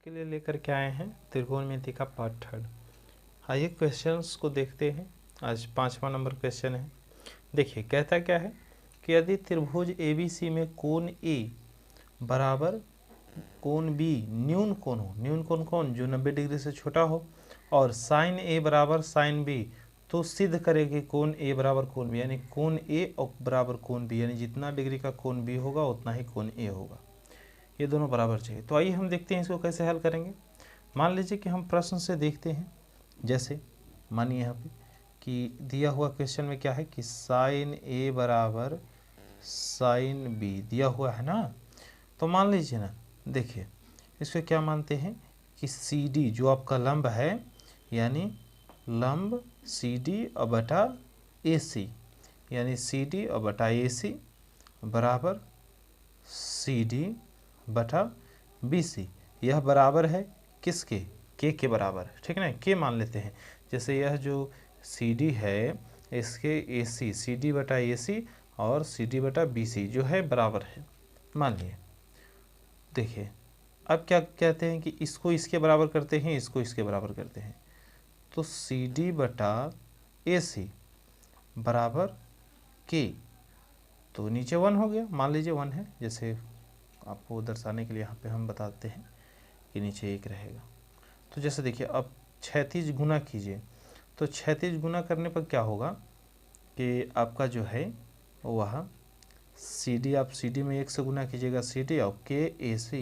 के लिए लेकर के आए हैं त्रिकोणमिति का पार्ट 3। आइए क्वेश्चंस को देखते हैं। आज 5वां नंबर क्वेश्चन है। देखिए कहता क्या है कि यदि त्रिभुज ABC में कोण A बराबर कोण B न्यून कोण हो, न्यून कोण कौन, जो 90 डिग्री से छोटा हो, और साइन A बराबर साइन B, तो सिद्ध करेगी कोण A बराबर कोण B, यानी कोण A और बराबर कोण B, यानी जितना डिग्री का कोण B होगा उतना ही कोण A होगा। ये दोनों बराबर चाहिए। तो आइए हम देखते हैं इसको कैसे हल करेंगे। मान लीजिए कि हम प्रश्न से देखते हैं, जैसे मानिए यहाँ पे कि दिया हुआ क्वेश्चन में क्या है कि साइन A बराबर साइन B दिया हुआ है ना। तो मान लीजिए ना, देखिए इसको क्या मानते हैं कि CD जो आपका लंब है, यानी लंब CD और बटा AC, यानी CD और बटा AC बराबर CD बटा BC, यह बराबर है किसके, के बराबर, ठीक है ना। के मान लेते हैं, जैसे यह जो CD है इसके AC, CD बटा AC और CD बटा BC जो है बराबर है, मान लिए। देखिए अब क्या कहते हैं कि इसको इसके बराबर करते हैं, इसको इसके बराबर करते हैं, तो CD बटा AC बराबर के, तो नीचे 1 हो गया, मान लीजिए 1 है। जैसे आपको दर्शाने के लिए यहाँ पे हम बताते हैं कि नीचे 1 रहेगा। तो जैसे देखिए अब 36 गुना कीजिए, तो 36 गुना करने पर क्या होगा कि आपका जो है वह CD, आप CD में 1 से गुना कीजिएगा CD, और KAC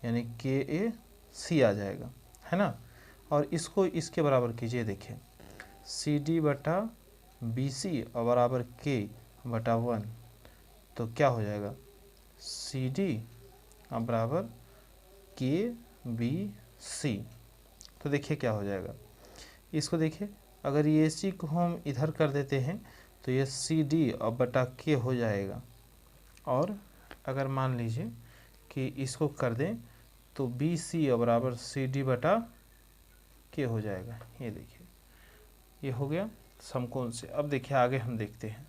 यानी KAC आ जाएगा, है ना। और इसको इसके बराबर कीजिए, देखिए CD बटा BC और बराबर K बटा 1, तो क्या हो जाएगा CD बराबर KBC। तो देखिए क्या हो जाएगा, इसको देखिए अगर ये AC को हम इधर कर देते हैं तो ये CD और बटा K हो जाएगा, और अगर मान लीजिए कि इसको कर दें तो BC और बराबर CD बटा K हो जाएगा। ये देखिए ये हो गया समकोण से। अब देखिए आगे हम देखते हैं।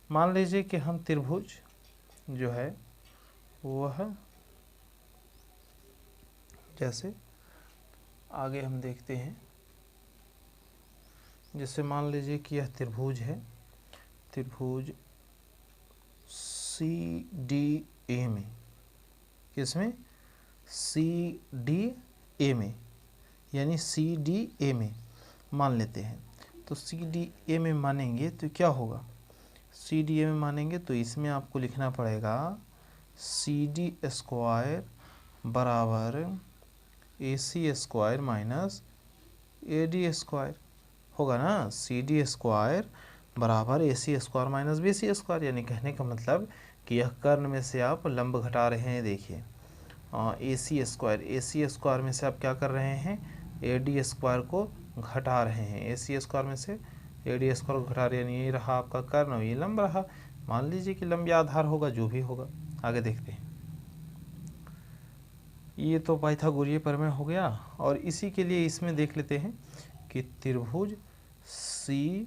मान लीजिए कि हम त्रिभुज जो है वह, जैसे आगे हम देखते हैं, जैसे मान लीजिए कि यह त्रिभुज है, त्रिभुज CDA में, किसमें, CDA में, यानी CDA में मान लेते हैं। तो CDA में मानेंगे तो क्या होगा, CDA में मानेंगे तो इसमें आपको लिखना पड़ेगा CD स्क्वायर बराबर AC square minus AD square होगा ना। CD स्क्वायर बराबर AC square minus BC square, यानी कहने का मतलब कि यह कर्ण में से आप लंब घटा रहे हैं। देखिए AC स्क्वायर में से आप क्या कर रहे हैं, AD स्क्वायर को घटा रहे हैं। AC स्क्वायर में से AD स्क्वायर को घटा रहे हैं, ये रहा आपका कर्ण और ये लंब रहा। मान लीजिए कि लंब या आधार होगा, जो भी होगा। आगे देखते हैं, ये तो पाइथागोरीय प्रमेय हो गया, और इसी के लिए इसमें देख लेते हैं कि त्रिभुज CDB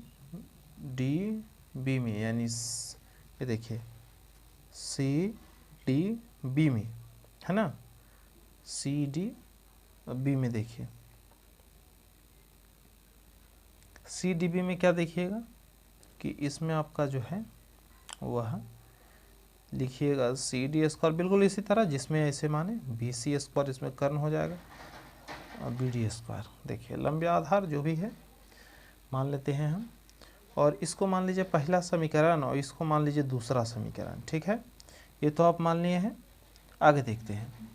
में, यानी ये देखिए CDB में, है ना, CDB में देखिए CDB में क्या देखिएगा कि इसमें आपका जो है वह लिखिएगा CD स्क्वायर, बिल्कुल इसी तरह जिसमें ऐसे माने BC स्क्वायर, इसमें कर्ण हो जाएगा, और BD स्क्वायर। देखिए लंब या आधार जो भी है मान लेते हैं हम, और इसको मान लीजिए पहला समीकरण और इसको मान लीजिए दूसरा समीकरण, ठीक है। ये तो आप मान लिए हैं। आगे देखते हैं,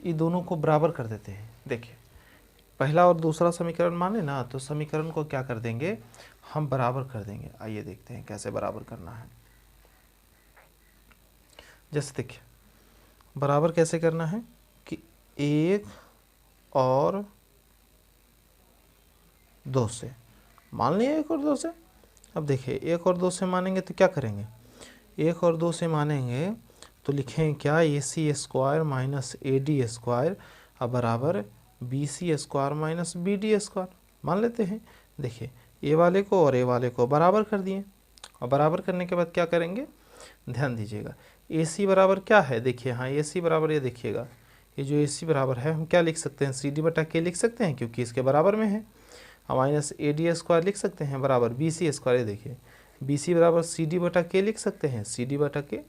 ये दोनों को बराबर कर देते हैं। देखिए पहला और दूसरा समीकरण माने ना, तो समीकरण को क्या कर देंगे, हम बराबर कर देंगे। आइए देखते हैं कैसे बराबर करना है। जैसे देखिए बराबर कैसे करना है कि 1 और 2 से मान लिया, 1 और 2 से। अब देखिए 1 और 2 से मानेंगे तो क्या करेंगे, 1 और 2 से मानेंगे तो लिखेंगे क्या, AC square minus AD square अब बराबर BC square minus BD square मान लेते हैं। देखिए ए वाले को और ए वाले को बराबर कर दिए, और बराबर करने के बाद क्या करेंगे, ध्यान दीजिएगा AC बराबर क्या है, देखिए हाँ AC बराबर, ये देखिएगा ये जो ए सी बराबर है हम क्या लिख सकते हैं, सी डी बटा के लिख सकते हैं क्योंकि इसके बराबर में है, और माइनस ए डी स्क्वायर लिख सकते हैं बराबर बी सी स्क्वायर। ये देखिए बी सी बराबर सी डी बटा के लिख सकते हैं, सी डी बटा के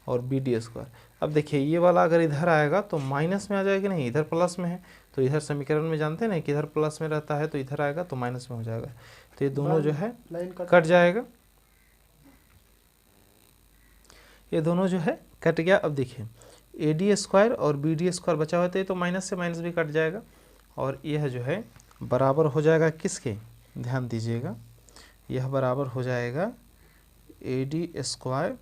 और बी डी स्क्वायर। अब देखिए ये वाला अगर इधर आएगा तो माइनस में आ जाएगा, नहीं इधर प्लस में है, तो इधर समीकरण में जानते हैं ना कि इधर प्लस में रहता है तो इधर आएगा तो माइनस में हो जाएगा, तो ये दोनों जो है कट जाएगा, ये दोनों जो है कट गया। अब देखिए ए डी स्क्वायर और बी डी स्क्वायर बचा हुआ है तो माइनस से माइनस भी कट जाएगा, और यह जो है बराबर हो जाएगा किसके, ध्यान दीजिएगा, यह बराबर हो जाएगा ए डी स्क्वायर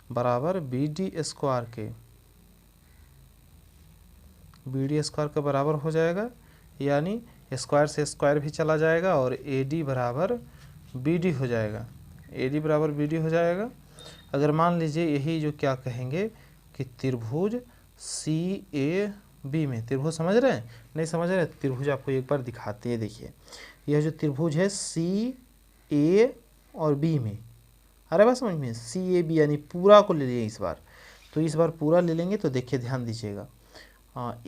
बराबर बी डी स्क्वायर के, बी डी स्क्वायर के बराबर हो जाएगा, यानी स्क्वायर से स्क्वायर भी चला जाएगा और ए डी बराबर बी डी हो जाएगा, ए डी बराबर बी डी हो जाएगा। अगर मान लीजिए यही जो क्या कहेंगे कि त्रिभुज सी ए बी में, त्रिभुज समझ रहे हैं, नहीं समझ रहे त्रिभुज आपको एक बार दिखाते हैं। देखिए यह जो त्रिभुज है सी ए और बी में, अरे बात समझ में, सी ए बी यानी पूरा को ले लिए इस बार, तो इस बार पूरा ले लेंगे तो देखिए ध्यान दीजिएगा,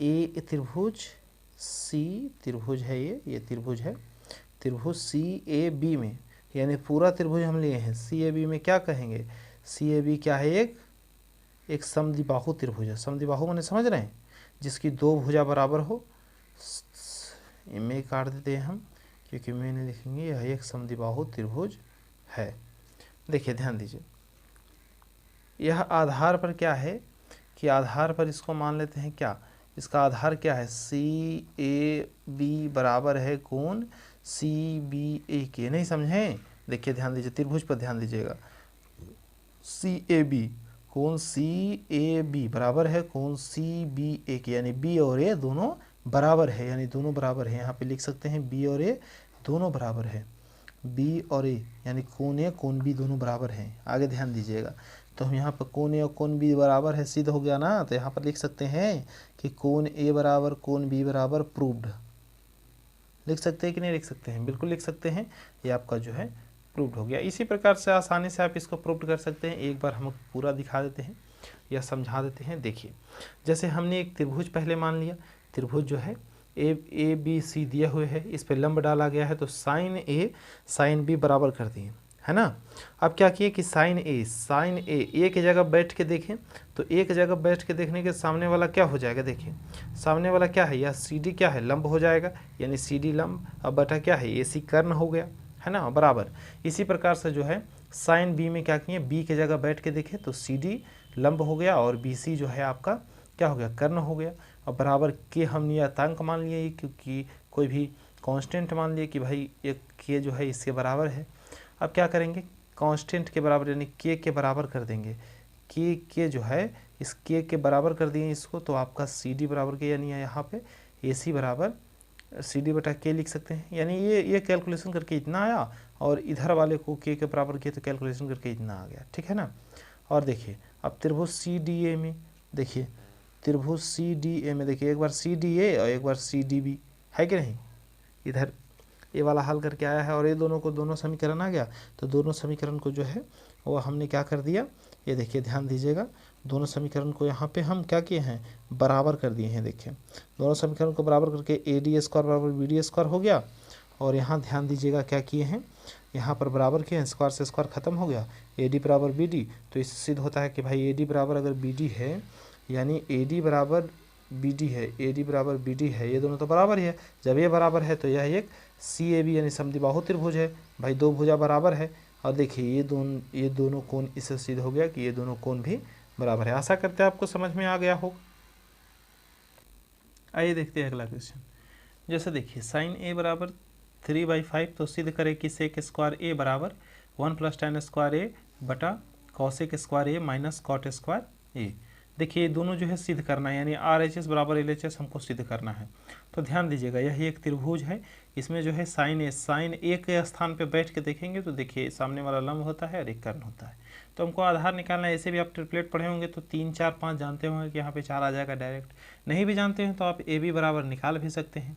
ए त्रिभुज सी त्रिभुज है, ये त्रिभुज है, त्रिभुज सी ए बी में, यानी पूरा त्रिभुज हम लिए हैं सी ए बी में, क्या कहेंगे, सी ए बी क्या है, एक समद्विबाहु त्रिभुज है। समद्विबाहु माने समझ रहे हैं, जिसकी दो भुजा बराबर हो, में काट देते हैं हम क्योंकि में नहीं लिखेंगे, यह एक समद्विबाहु त्रिभुज है। देखिए ध्यान दीजिए, यह आधार पर क्या है कि आधार पर इसको मान लेते हैं क्या, इसका आधार क्या है, सी ए बी बराबर है कौन, सी बी ए के, नहीं समझें, देखिए ध्यान दीजिए त्रिभुज पर ध्यान दीजिएगा, सी ए बी कौन, सी ए बी बराबर है कौन, सी बी ए के, यानी बी और ए दोनों बराबर है, यानी दोनों बराबर है, यहाँ पे लिख सकते हैं बी और ए दोनों बराबर है, बी और ए यानी कौन ए कौन बी दोनों बराबर हैं। आगे ध्यान दीजिएगा, तो हम यहाँ पर कौन ए और कौन बी बराबर है सिद्ध हो गया ना, तो यहाँ पर लिख सकते हैं कि कौन ए बराबर कौन बी बराबर प्रूव्ड, लिख सकते हैं कि नहीं लिख सकते हैं, बिल्कुल लिख सकते हैं, ये आपका जो है प्रूव्ड हो गया। इसी प्रकार से आसानी से आप इसको प्रूव्ड कर सकते हैं। एक बार हम पूरा दिखा देते हैं या समझा देते हैं। देखिए जैसे हमने एक त्रिभुज पहले मान लिया, त्रिभुज जो है ए बी सी दिए हुए है, इस पर लंब डाला गया है, तो साइन ए साइन बी बराबर कर दिए, है ना। अब क्या किए कि साइन ए की जगह बैठ के देखें, तो एक जगह बैठ के देखने के सामने वाला क्या हो जाएगा, देखिए सामने वाला क्या है, यह सी डी क्या है, लंब हो जाएगा, यानी सी डी लंब, अब बटा क्या है, ए सी कर्ण हो गया, है ना, बराबर। इसी प्रकार से जो है साइन बी में क्या किए, बी की जगह बैठ के देखें तो सी डी लंब हो गया और बी सी जो है आपका क्या हो गया, कर्ण हो गया, और बराबर के हम नियतांक मान लिए, क्योंकि कोई भी कांस्टेंट मान लिए कि भाई एक के जो है इसके बराबर है। अब क्या करेंगे, कांस्टेंट के बराबर यानी के बराबर कर देंगे, के जो है इस के बराबर कर दिए इसको, तो आपका सी डी बराबर के, यानी यहाँ पे ए सी बराबर सी डी बटा के लिख सकते हैं, यानी ये कैलकुलेशन करके इतना आया, और इधर वाले को के बराबर किया तो कैलकुलेशन करके इतना आ गया, ठीक है ना। और देखिए अब त्रिभुज सी डी ए में, देखिए त्रिभुज सी डी ए में देखिए एक बार सी डी ए और एक बार सी डी बी, है कि नहीं, इधर ये वाला हल करके आया है और ये दोनों को दोनों समीकरण आ गया, तो दोनों समीकरण को जो है वो हमने क्या कर दिया, ये देखिए ध्यान दीजिएगा, दोनों समीकरण को यहाँ पे हम क्या किए हैं, बराबर कर दिए हैं। देखिए दोनों समीकरण को बराबर करके ए डी स्क्वायर बराबर बी डी स्क्वायर हो गया, और यहाँ ध्यान दीजिएगा क्या किए हैं, यहाँ पर बराबर किए हैं, स्क्वायर से स्क्वायर खत्म हो गया, ए डी बराबर बी डी, तो इससे सिद्ध होता है कि भाई ए डी बराबर अगर बी डी है, यानी ए डी बराबर बी डी है, ए डी बराबर बी डी है, ये दोनों तो बराबर ही है, जब ये बराबर है तो यह एक सी ए बी यानी समद्विबाहु त्रिभुज है, भाई दो भुजा बराबर है, और देखिए ये दोनों कोण, इससे सिद्ध हो गया कि ये दोनों कोण भी बराबर है। आशा करते हैं आपको समझ में आ गया हो। आइए देखते हैं अगला क्वेश्चन। जैसे देखिए साइन ए बराबर 3/5, तो सिद्ध करें कि सेक स्क्वायर ए बराबर 1 + tan स्क्वायर ए बटा कॉसेक स्क्वायर ए माइनस कॉट स्क्वायर ए। देखिए ये दोनों जो है सिद्ध करना है, यानी RHS बराबर LHS हमको सिद्ध करना है। तो ध्यान दीजिएगा यही एक त्रिभुज है, इसमें जो है साइन ए के स्थान पे बैठ के देखेंगे तो देखिए सामने वाला लंब होता है और एक कर्ण होता है। तो हमको आधार निकालना है, ऐसे भी आप ट्रिपलेट पढ़े होंगे तो 3 4 5 जानते होंगे कि यहाँ पे 4 आ जाएगा डायरेक्ट, नहीं भी जानते हैं तो आप ए बी बराबर निकाल भी सकते हैं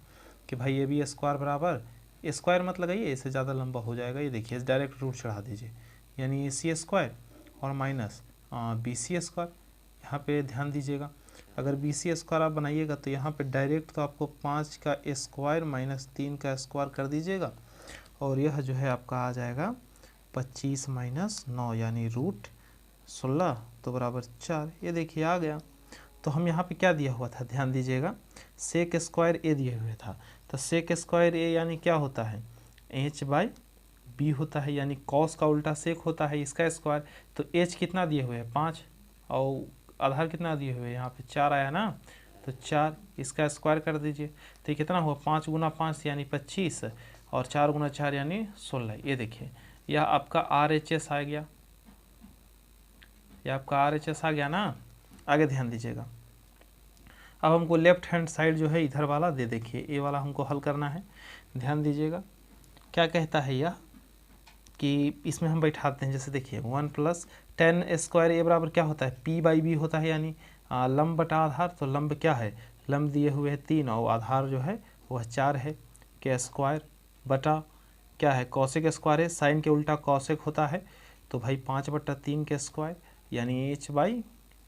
कि भाई ए बी स्क्वायर बराबर, स्क्वायर मत लगाइए इससे ज़्यादा लंबा हो जाएगा, ये देखिए डायरेक्ट रूट चढ़ा दीजिए, यानी AC स्क्वायर और माइनस BC स्क्वायर। यहाँ पे ध्यान दीजिएगा अगर बी सी स्क्वायर आप बनाइएगा तो यहाँ पे डायरेक्ट तो आपको 5 का स्क्वायर माइनस 3 का स्क्वायर कर दीजिएगा और यह जो है आपका आ जाएगा 25 माइनस 9 यानी रूट 16 तो बराबर 4। ये देखिए आ गया। तो हम यहाँ पे क्या दिया हुआ था, ध्यान दीजिएगा, सेक स्क्वायर ए दिए हुए था। तो सेक स्क्वायर ए यानी क्या होता है, एच बाई बी होता है, यानी कॉस का उल्टा सेक होता है इसका स्क्वायर। तो एच कितना दिए हुए हैं 5 और आधार कितना दिए हुए हैं यहाँ पे 4 आया ना, तो 4 इसका स्क्वायर कर दीजिए। तो ये कितना हुआ 5 गुना 5 यानी 25 और 4 गुना 4 यानी 16। ये देखिए यह आपका आर एच एस आ गया, यह आपका आर एच एस आ गया ना। आगे ध्यान दीजिएगा, अब हमको लेफ्ट हैंड साइड जो है इधर वाला दे, देखिए ए वाला हमको हल करना है। ध्यान दीजिएगा क्या कहता है यह कि इसमें हम बैठाते हैं, जैसे देखिए 1 प्लस 10 स्क्वायर ए बराबर क्या होता है पी बाई बी होता है, यानी लंब बटा आधार। तो लंब क्या है, लंब दिए हुए है 3 और आधार जो है वह 4 है के स्क्वायर बटा क्या है कौशिक स्क्वायर है, साइन के उल्टा कौशिक होता है तो भाई 5/3 के स्क्वायर यानी एच बाई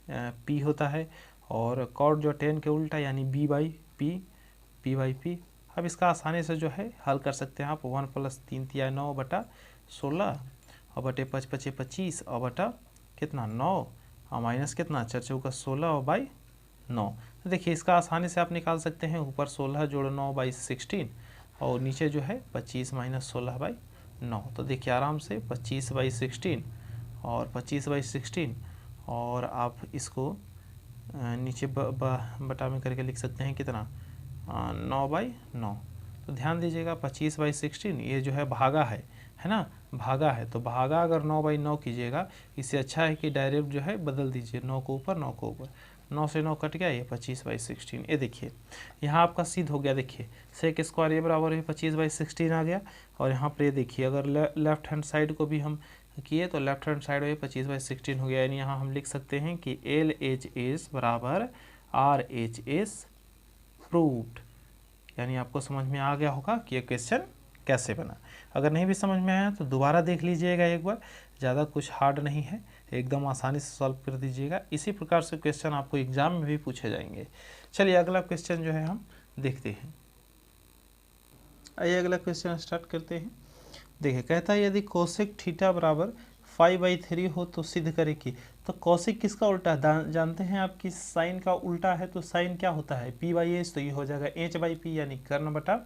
पी होता है, और कॉट जो 10 के उल्टा यानी B by P by P. अब इसका आसानी से जो है हल कर सकते हैं आप, 1 प्लस 3 तिया 9/16 और बटे 5 5 25 और बटा कितना 9 और माइनस कितना 4 चौका 16 और बाई 9। तो देखिए इसका आसानी से आप निकाल सकते हैं, ऊपर 16 जोड़ 9 बाई 16 और नीचे जो है 25 माइनस 16 बाई 9। तो देखिए आराम से 25 बाई 16 और 25 बाई 16 और आप इसको नीचे बटा में करके लिख सकते हैं कितना 9 बाई 9। तो ध्यान दीजिएगा 25 बाई 16 ये जो है भागा है ना, भागा है। तो भागा अगर 9 बाई 9 कीजिएगा, इससे अच्छा है कि डायरेक्ट जो है बदल दीजिए 9 को ऊपर 9 को ऊपर, 9 से 9 कट गया, ये 25 बाई 16। ये देखिए यहाँ आपका सिद्ध हो गया, देखिए सेक स्क्वायर ये बराबर है 25 बाई 16 आ गया। और यहाँ पर ये देखिए अगर लेफ्ट हैंड साइड को भी हम किए तो लेफ्ट हैंड साइड में 25 बाई 16 हो गया, यानी यहाँ हम लिख सकते हैं कि एल एच एस बराबर आर एच एस प्रूव्ड। यानी आपको समझ में आ गया होगा कि ये क्वेश्चन कैसे बना। अगर नहीं भी समझ में आया तो दोबारा देख लीजिएगा एक बार, ज़्यादा कुछ हार्ड नहीं है, एकदम आसानी से सॉल्व कर दीजिएगा। इसी प्रकार से क्वेश्चन आपको एग्जाम में भी पूछे जाएंगे। चलिए अगला क्वेश्चन जो है हम देखते हैं। आइए अगला क्वेश्चन स्टार्ट करते हैं। देखिए कहता है यदि कोसेक थीटा बराबर 5/3 हो तो सिद्ध करें कि। तो कोसेक किसका उल्टा है, जानते हैं आपकी साइन का उल्टा है, तो साइन क्या होता है पी बाई एच, तो ये हो जाएगा एच बाई पी यानी कर्ण बटा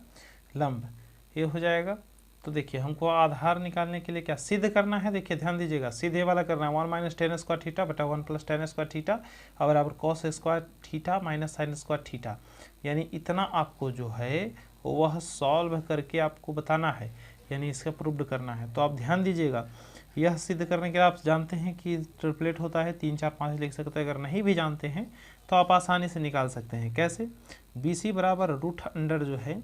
लंब, ये हो जाएगा। तो देखिए हमको आधार निकालने के लिए क्या सिद्ध करना है, देखिए ध्यान दीजिएगा सीधे वाला करना है 1 माइनस टेन स्क्वायर थीटा बटा 1 प्लस टेन स्क्वायर थीटा और बराबर cos square theta minus sine square theta. यानी इतना आपको जो है वह सॉल्व करके आपको बताना है, यानी इसका प्रूव्ड करना है। तो आप ध्यान दीजिएगा यह सिद्ध करने के लिए आप जानते हैं कि ट्रिपलेट होता है 3 4 5 लिख सकते हैं। अगर नहीं भी जानते हैं तो आप आसानी से निकाल सकते हैं। कैसे, बी सी बराबर रूट अंडर जो है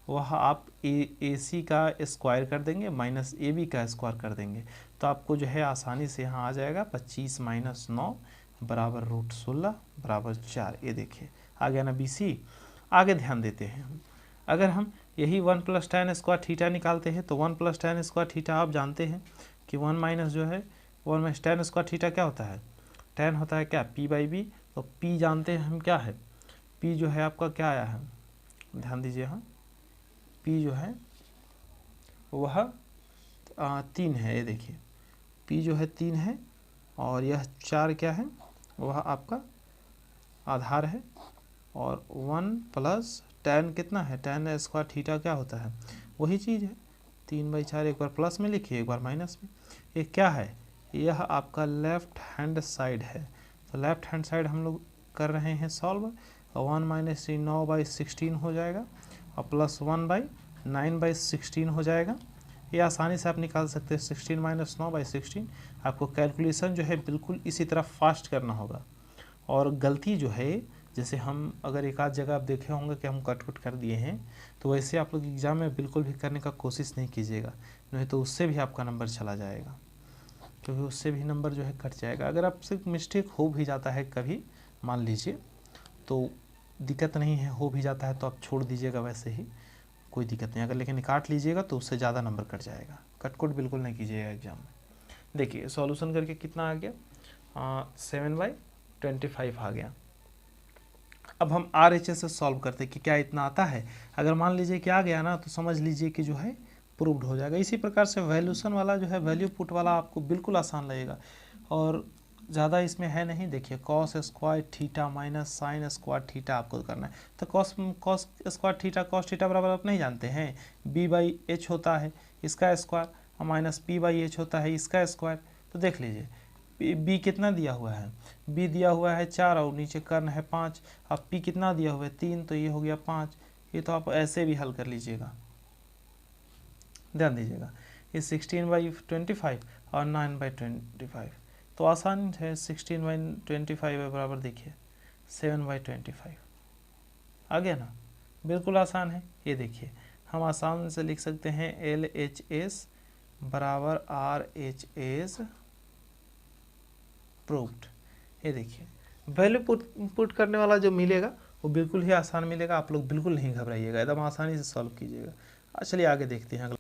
वह आप ए सी का स्क्वायर कर देंगे माइनस ए बी का स्क्वायर कर देंगे, तो आपको जो है आसानी से यहाँ आ जाएगा 25 माइनस 9 बराबर रूट 16 बराबर 4। ये देखिए आ गया ना बी सी। आगे ध्यान देते हैं हम, अगर हम यही 1 प्लस टेन स्क्वायर थीटा निकालते हैं तो 1 प्लस टेन स्क्वायर थीटा आप जानते हैं कि 1 माइनस जो है 1 माइनस टेन स्क्वायर थीटा क्या होता है, टेन होता है क्या पी बाई बी। तो पी जानते हैं हम क्या है, पी जो है आपका क्या आया है, ध्यान दीजिए हाँ, पी जो है वह 3 है। ये देखिए पी जो है 3 है और यह 4 क्या है, वह आपका आधार है। और 1 प्लस टेन कितना है, टेन स्क्वायर थीटा क्या होता है, वही चीज़ है 3/4, एक बार प्लस में लिखिए एक बार माइनस में। ये क्या है, यह आपका लेफ्ट हैंड साइड है। तो लेफ्ट हैंड साइड हम लोग कर रहे हैं सॉल्व, 1 माइनस 3 9/16 हो जाएगा और प्लस 1/9/16 हो जाएगा। ये आसानी से आप निकाल सकते हैं 16 माइनस 9/16। आपको कैलकुलेशन जो है बिल्कुल इसी तरह फास्ट करना होगा, और गलती जो है जैसे हम अगर एक आध जगह आप देखे होंगे कि हम कट कर दिए हैं, तो वैसे आप लोग एग्ज़ाम में बिल्कुल भी करने का कोशिश नहीं कीजिएगा, नहीं तो उससे भी आपका नंबर चला जाएगा, क्योंकि उससे भी नंबर जो है कट जाएगा। अगर आपसे मिस्टेक हो भी जाता है कभी मान लीजिए तो दिक्कत नहीं है, हो भी जाता है तो आप छोड़ दीजिएगा, वैसे ही कोई दिक्कत नहीं। अगर लेकिन काट लीजिएगा तो उससे ज़्यादा नंबर कट जाएगा, कट बिल्कुल नहीं कीजिएगा एग्ज़ाम में। देखिए सॉल्यूशन करके कितना आ गया 7/25 आ गया। अब हम RHS से सॉल्व करते हैं कि क्या इतना आता है। अगर मान लीजिए कि आ गया ना तो समझ लीजिए कि जो है प्रूव्ड हो जाएगा। इसी प्रकार से वैल्यूशन वाला जो है वैल्यू पुट वाला आपको बिल्कुल आसान लगेगा और ज़्यादा इसमें है नहीं। देखिए cos square theta minus sine square theta आपको करना है। तो cos square theta cos theta बराबर आप नहीं जानते हैं, b/h होता है इसका स्क्वायर माइनस p/h होता है इसका स्क्वायर। तो देख लीजिए b कितना दिया हुआ है, b दिया हुआ है 4 और नीचे कर्ण है 5। अब p कितना दिया हुआ है 3, तो ये हो गया 5। ये तो आप ऐसे भी हल कर लीजिएगा, ध्यान दीजिएगा। ये 16/25 और 9/25 तो आसान है। 16/25 बराबर देखिए 7/25 आ गया ना, बिल्कुल आसान है। ये देखिए हम आसान से लिख सकते हैं LHS बराबर RHS प्रूव्ड। ये देखिए वैल्यू पुट करने वाला जो मिलेगा वो बिल्कुल ही आसान मिलेगा। आप लोग बिल्कुल नहीं घबराइएगा, एकदम आसानी से सॉल्व कीजिएगा। चलिए आगे देखते हैं।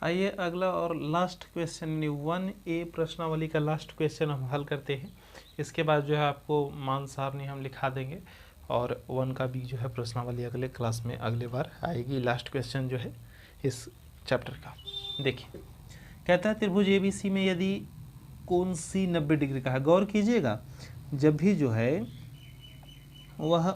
आइए अगला और लास्ट क्वेश्चन 1A प्रश्नावली का लास्ट क्वेश्चन हम हल करते हैं। इसके बाद जो है आपको मान सारणी हम लिखा देंगे और 1 का भी जो है प्रश्नावली अगले क्लास में अगले बार आएगी। लास्ट क्वेश्चन जो है इस चैप्टर का देखिए, कहता है त्रिभुज ABC में यदि कोण C 90 डिग्री का है। गौर कीजिएगा, जब भी जो है वह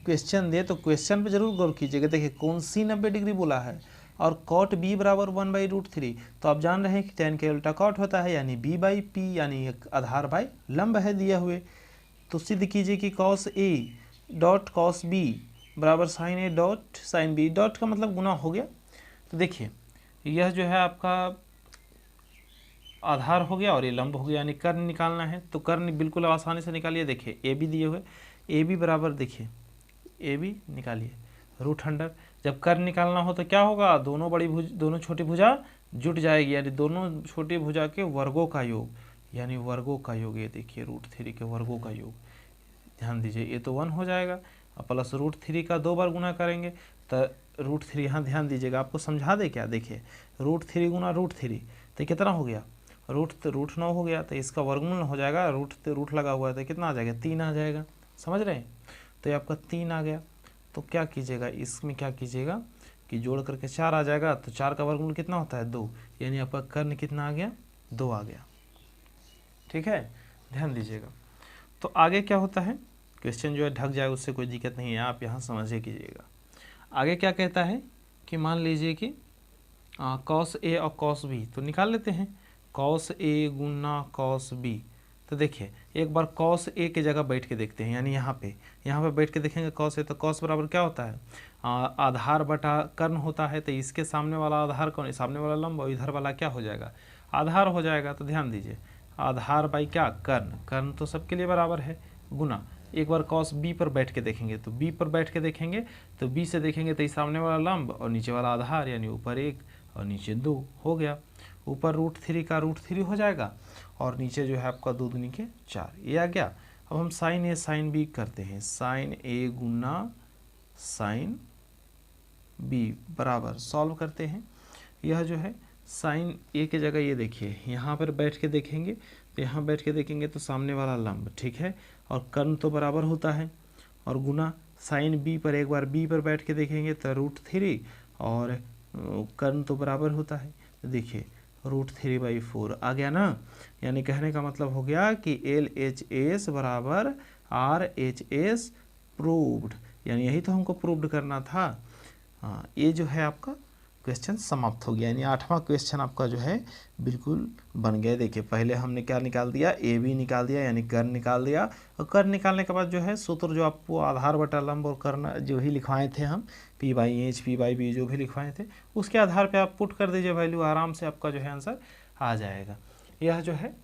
क्वेश्चन दे तो क्वेश्चन पे जरूर गौर कीजिएगा। देखिए कोण C 90 डिग्री बोला है और कॉट B बराबर 1/√3, तो आप जान रहे हैं कि tan के उल्टा कॉट होता है, यानी B/P यानी एक आधार बाई लंब है दिए हुए। तो सिद्ध कीजिए कि cos A dot cos B बराबर sin A dot sin B। Dot का मतलब गुना हो गया। तो देखिए यह जो है आपका आधार हो गया और ये लंब हो गया, यानी कर्ण निकालना है। तो कर्ण बिल्कुल आसानी से निकालिए। देखिए AB दिए हुए, AB बराबर देखिए AB निकालिए √100। जब कर्ण निकालना हो तो क्या होगा, दोनों छोटी भुजा जुट जाएगी, यानी दोनों छोटी भुजा के वर्गों का योग, यानी वर्गों का योग। ये देखिए √3 के वर्गों का योग, ध्यान दीजिए ये तो 1 हो जाएगा और प्लस √3 का 2 बार गुना करेंगे तो √3 यहाँ ध्यान दीजिएगा, आपको समझा दे क्या। देखिए √3 गुना √3 तो कितना हो गया, √9 हो गया। तो इसका वर्गमूल हो जाएगा, रूट लगा हुआ है तो कितना आ जाएगा 3 आ जाएगा। समझ रहे हैं, तो ये आपका 3 आ गया। तो क्या कीजिएगा, इसमें क्या कीजिएगा कि जोड़ करके 4 आ जाएगा। तो 4 का वर्गमूल कितना होता है 2, यानी आपका कर्ण कितना आ गया 2 आ गया। ठीक है, ध्यान दीजिएगा। तो आगे क्या होता है, क्वेश्चन जो है ढक जाए उससे कोई दिक्कत नहीं है, आप यहाँ समझे कीजिएगा। आगे क्या कहता है कि मान लीजिए कि cos A और cos B तो निकाल लेते हैं। cos A Guna cos B, तो देखिए एक बार cos A की जगह बैठ के देखते हैं, यानी यहाँ पे बैठ के देखेंगे cos A। तो cos बराबर क्या होता है, आधार बटा कर्ण होता है। तो इसके सामने वाला आधार कौन है, सामने वाला लंब, और इधर वाला क्या हो जाएगा आधार हो जाएगा। तो ध्यान दीजिए आधार बाई क्या कर्ण, कर्ण तो सबके लिए बराबर है, गुना एक बार cos B पर बैठ के देखेंगे। तो B पर बैठ के देखेंगे तो B से देखेंगे तो सामने वाला लंब और नीचे वाला आधार, यानी ऊपर 1 और नीचे 2 हो गया। ऊपर √3 का √3 हो जाएगा और नीचे जो है आपका 2 दूनी के 4, ये आ गया। अब हम sin A sin B करते हैं। sin A Guna sin B बराबर सॉल्व करते हैं। यह जो है sin A की जगह ये देखिए यहाँ पर बैठ के देखेंगे तो यहाँ बैठ के देखेंगे तो सामने वाला लंब, ठीक है, और कर्ण तो बराबर होता है, और गुना sin B पर एक बार B पर बैठ के देखेंगे तो √3 और कर्ण तो बराबर होता है। तो देखिए √3/4 आ गया ना, यानी कहने का मतलब हो गया कि LHS बराबर RHS प्रूव्ड, यानी यही तो हमको प्रूव्ड करना था। हाँ, ये जो है आपका क्वेश्चन समाप्त हो गया, यानी 8वां क्वेश्चन आपका जो है बिल्कुल बन गया। देखिए पहले हमने क्या निकाल दिया, AB निकाल दिया, यानी कर्ण निकाल दिया, और कर्ण निकालने के बाद जो है सूत्र जो आपको आधार बटा लंब और कर्ण जो ही लिखवाए थे हम P/H P/B जो भी लिखवाए थे उसके आधार पे आप पुट कर दीजिए वैल्यू, आराम से आपका जो है आंसर आ जाएगा। यह जो है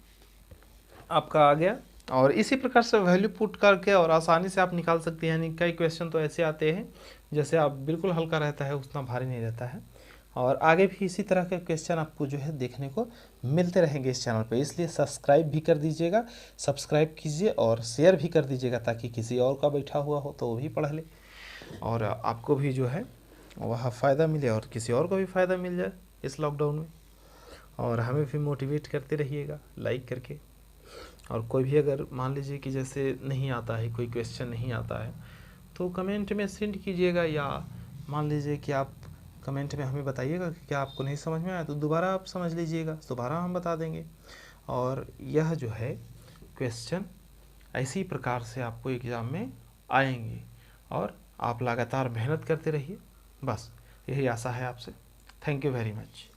आपका आ गया, और इसी प्रकार से वैल्यू पुट करके और आसानी से आप निकाल सकते हैं। यानी कई क्वेश्चन तो ऐसे आते हैं जैसे आप बिल्कुल हल्का रहता है, उतना भारी नहीं रहता है, और आगे भी इसी तरह के क्वेश्चन आपको जो है देखने को मिलते रहेंगे इस चैनल पे। इसलिए सब्सक्राइब भी कर दीजिएगा, सब्सक्राइब कीजिए और शेयर भी कर दीजिएगा ताकि किसी और का बैठा हुआ हो तो वो भी पढ़ ले और आपको भी जो है वह फ़ायदा मिले और किसी और को भी फ़ायदा मिल जाए इस लॉकडाउन में। और हमें भी मोटिवेट करते रहिएगा लाइक करके। और कोई भी अगर मान लीजिए कि जैसे नहीं आता है, कोई क्वेश्चन नहीं आता है तो कमेंट में सेंड कीजिएगा, या मान लीजिए कि आप कमेंट में हमें बताइएगा कि क्या आपको नहीं समझ में आया तो दोबारा आप समझ लीजिएगा, दोबारा हम बता देंगे। और यह जो है क्वेश्चन इसी प्रकार से आपको एग्ज़ाम में आएंगे, और आप लगातार मेहनत करते रहिए, बस यही आशा है आपसे। Thank you very much.